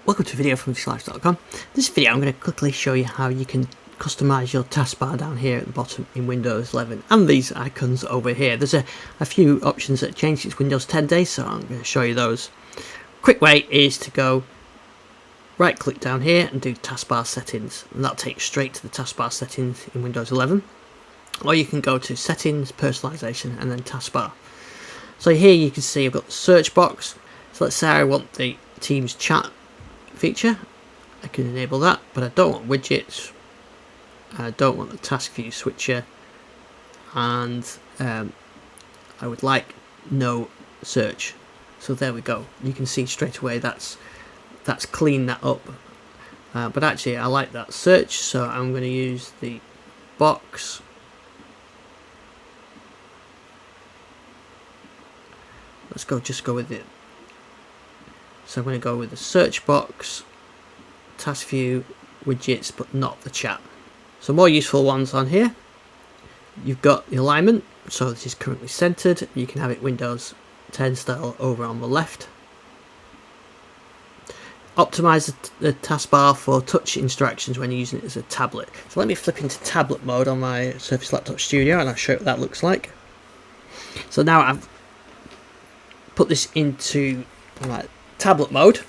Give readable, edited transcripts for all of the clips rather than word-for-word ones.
Welcome to a video from customise-your. This video I'm going to quickly show you how you can customize your taskbar down here at the bottom in Windows 11 and these icons over here. There's a few options that changed since Windows 10 days, so I'm going to show you those. Quick way is to go right click down here and do Taskbar Settings, and that takes straight to the taskbar settings in Windows 11. Or you can go to Settings, Personalization and then Taskbar. So here you can see I've got the search box. So let's say I want the Teams chat feature, I can enable that, but I don't want widgets, I don't want the task view switcher, and I would like no search. So there we go, you can see straight away that's cleaned that up, but actually I like that search, so I'm going to use the box. Let's just go with it. So I'm going to go with the search box, task view, widgets, but not the chat. So more useful ones on here. You've got the alignment, so this is currently centered. You can have it Windows 10 style over on the left. Optimize the taskbar for touch instructions when you're using it as a tablet. So let me flip into tablet mode on my Surface Laptop Studio and I'll show you what that looks like. So now I've put this into tablet mode,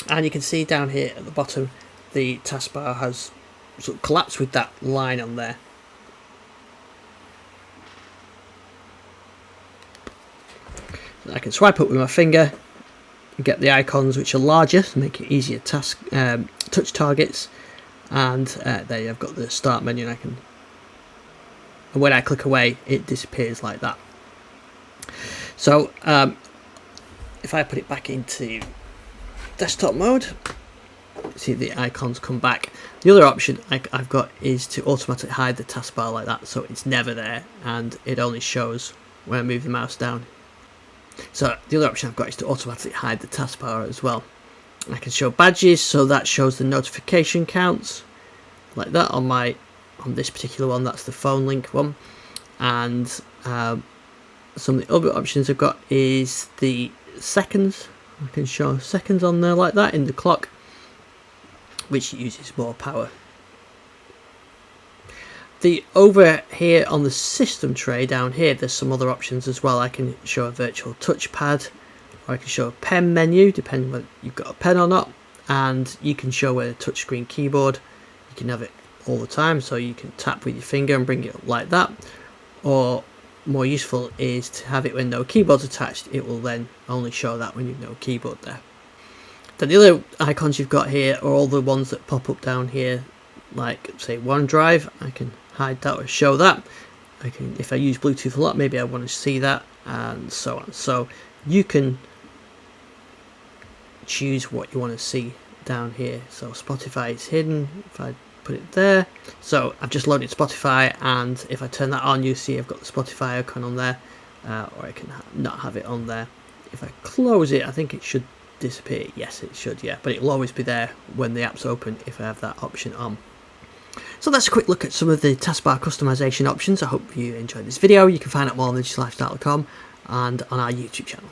and you can see down here at the bottom the taskbar has sort of collapsed with that line on there. I can swipe up with my finger and get the icons which are larger to make it easier touch targets, and there you've got the start menu, and and when I click away it disappears like that. So if I put it back into desktop mode, see the icons come back. The other option I've got is to automatically hide the taskbar like that, so it's never there and it only shows when I move the mouse down. So the other option I've got is to automatically hide the taskbar as well. I can show badges, so that shows the notification counts like that on this particular one. That's the phone link one, and some of the other options I've got is the seconds. I can show seconds on there like that in the clock, which uses more power. Over here on the system tray down here, there's some other options as well. I can show a virtual touchpad, or I can show a pen menu depending whether you've got a pen or not, and you can show a touchscreen keyboard. You can have it all the time, so you can tap with your finger and bring it up like that, or more useful is to have it when no keyboard's attached. It will then only show that when you've no keyboard there. Then the other icons you've got here are all the ones that pop up down here, like say OneDrive. I can hide that or show that. If I use Bluetooth a lot, maybe I want to see that, and so on. So you can choose what you want to see down here. So Spotify is hidden if I put it there. So I've just loaded Spotify, and if I turn that on, you see I've got the Spotify icon on there, or I can not have it on there. If I close it, I think it should disappear. Yes, it should, yeah, but it'll always be there when the app's open if I have that option on. So that's a quick look at some of the taskbar customization options. I hope you enjoyed this video. You can find out more on digitallife.com and on our YouTube channel.